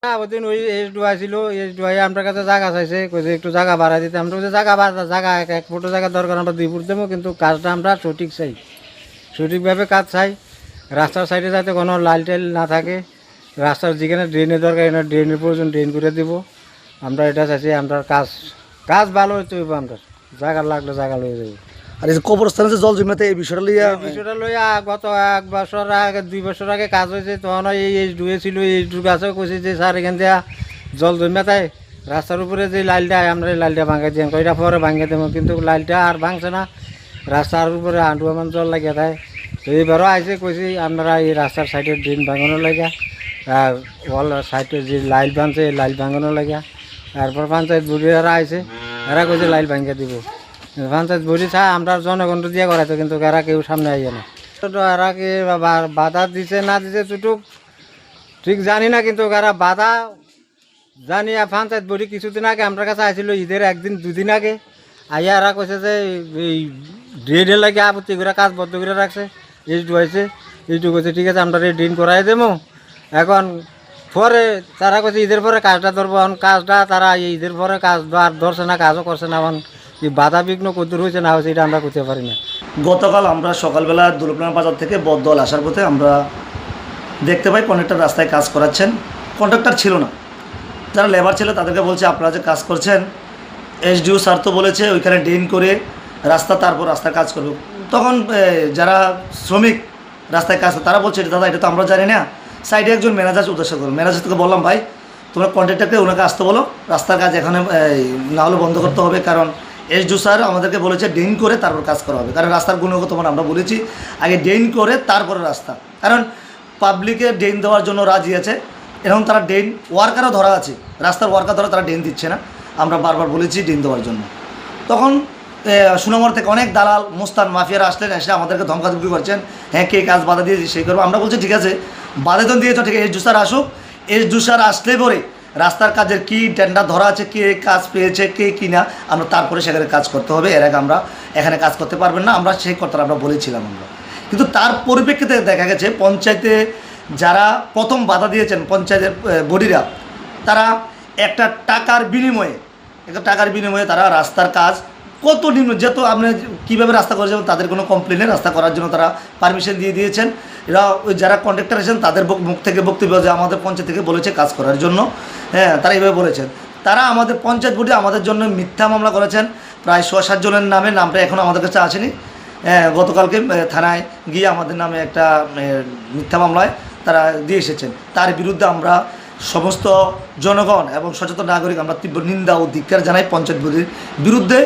ওদিন ওই এস ছিল এস আমার কাছে জায়গা চাইছে কইছে একটু জায়গা বাড়া দিতে আমরা বলছি জায়গা এক ফুটো জায়গা দরকার আমরা 2 ফুট দেবো কিন্তু কাজটা আমরা সঠিক চাই সঠিকভাবে কাজ চাই রাস্তার সাইডে যাতে কোনো লাল টাইল না থাকে রাস্তার যেখানে ড্রেনের দরকার এখানে ড্রেনের প্রয়োজন ড্রেন করে দেবো আমরা এটা চাইছি আমরা কাজ ভালো হইতে হইব আমরা জায়গা লাগলে জায়গা লয়ে যাবো। আর এই যে কবরস্থানে যে জল জমিতে এই বিষয়টা লইয়া বিষয়টা লইয়া গত 1 বছর আগে 2 বছর আগে কাজ হয়েছে তখন এই এইচ ডুয়ে ছিল এইচ ডু গাছেও কইছে যে স্যার এখান দিয়া জল জমে তাই রাস্তার উপরে যে লাইলটা আমরা এই লাইলটা ভাঙাই দিই কইটা পরে ভাঙিয়ে দেবো কিন্তু লাইলটা আর ভাঙছে না রাস্তার উপরে আঁটুয়ামান জল লাগিয়ে দেয় তো এইবারও আইসে কইছি আপনারা এই রাস্তার সাইডে ড্রেন ভাঙানোর লাগিয়া আর ওয়াল সাইডে যে লাইল ভাঙছে এই লাইল ভাঙানোর লাগিয়া তারপর পঞ্চায়েত বুড়িরা আইসে এরা কইছে লাইল ভাঙিয়ে দিব পঞ্চায়েত বুড়ি চা আমরা জনগণ দিয়ে করাইতো কিন্তু এরা কেউ সামনে আইয়ে না এরা কি বাধা দিছে না দিছে চুটুক ঠিক জানি না কিন্তু এরা বাধা জানি পঞ্চায়েত বুড়ি কিছুদিন আগে আমার কাছে আইছিল ঈদের 1 দিন 2 দিন আগে আইয়া এরা কইছে যে এই ড্রেনের লাগে আপত্তি করে কাজ বদ্ধ করে রাখছে এইটু হয়েছে এইটু কইছে ঠিক আছে আমরা ড্রেন করাই দেবো এখন পরে তারা কইছে ঈদের পরে কাজটা ধরবো এখন কাজটা তারা ঈদের পরে কাজ আর ধরছে না কাজও করছে না এখন কি বাধা বিঘ্ন কদ্দূর হয়েছে না হয়েছে এটা আমরা করতে পারি না। গতকাল আমরা সকালবেলা দুর্লভনাথ বাজার থেকে বদদল আসার পথে আমরা দেখতে পাই কন্ট্রাক্টর রাস্তায় কাজ করাচ্ছেন। কন্ট্রাক্টর ছিল না, যারা লেবার ছিল তাদেরকে বলছে আপনারা যে কাজ করছেন এসডিও স্যার তো বলেছে ওইখানে ড্রেন করে রাস্তা তারপর রাস্তার কাজ করব। তখন যারা শ্রমিক রাস্তায় কাজ তারা বলছে দাদা এটা তো আমরা জানি না, সাইডে একজন ম্যানেজার উদ্দেশ্য করুন। ম্যানেজার থেকে বললাম ভাই তোমরা কন্ট্রাক্টরকে ওনাকে আসতে বলো, রাস্তার কাজ এখানে না হলে বন্ধ করতে হবে, কারণ এসডিও স্যার আমাদেরকে বলেছে ড্রেন করে তারপর কাজ করা হবে। কারণ রাস্তার গুণগত মান আমরা বলেছি আগে ড্রেন করে তারপরে রাস্তা, কারণ পাবলিকে ড্রেন দেওয়ার জন্য রাজি আছে, এরকম তারা ড্রেন ওয়ার্কারও ধরা আছে, রাস্তার ওয়ার্কার ধরা তারা ড্রেন দিচ্ছে না, আমরা বারবার বলেছি ড্রেন দেওয়ার জন্য। তখন সুনামর থেকে অনেক দালাল মোস্তান মাফিয়ারা আসলেন, এসে আমাদেরকে ধমকাধমকি করছেন, হ্যাঁ কে কাজ বাধা দিয়েছি সেই করবো। আমরা বলছি ঠিক আছে বাধা দিয়েছ ঠিক আছে, এসডিও স্যার আসুক, এসডিও স্যার আসলে পরে রাস্তার কাজের কী টেন্ডার ধরা আছে, কে কাজ পেয়েছে কে কী না, আমরা তারপরে সেখানে কাজ করতে হবে, এর আগে আমরা এখানে কাজ করতে পারবেন না, আমরা সেই কথাটা আমরা বলেছিলাম আমরা। কিন্তু তার পরিপ্রেক্ষিতে দেখা গেছে পঞ্চায়েতে যারা প্রথম বাধা দিয়েছেন পঞ্চায়েতের বডিরা, তারা একটা টাকার বিনিময়ে তারা রাস্তার কাজ কত নিম্ন, যেহেতু আপনি কীভাবে রাস্তা করে যাবেন তাদের কোনো কমপ্লেনে রাস্তা করার জন্য তারা পারমিশন দিয়ে দিয়েছেন। এরা ওই যারা কন্ট্রাক্টর আছেন তাদের মুখ থেকে বক্তব্য যে আমাদের পঞ্চায়েত থেকে বলেছে কাজ করার জন্য, হ্যাঁ তারা এইভাবে বলেছেন। তারা আমাদের পঞ্চায়েত বোর্ডে আমাদের জন্য মিথ্যা মামলা করেছেন প্রায় 6-7 জনের নামে, নামটা এখনও আমাদের কাছে আসেনি। গতকালকে থানায় গিয়ে আমাদের নামে একটা মিথ্যা মামলায় তারা দিয়ে এসেছেন। তার বিরুদ্ধে আমরা সমস্ত জনগণ এবং সচেতন নাগরিক আমরা তীব্র নিন্দা ও ধিক্কার জানাই পঞ্চায়েত বোর্ডের বিরুদ্ধে।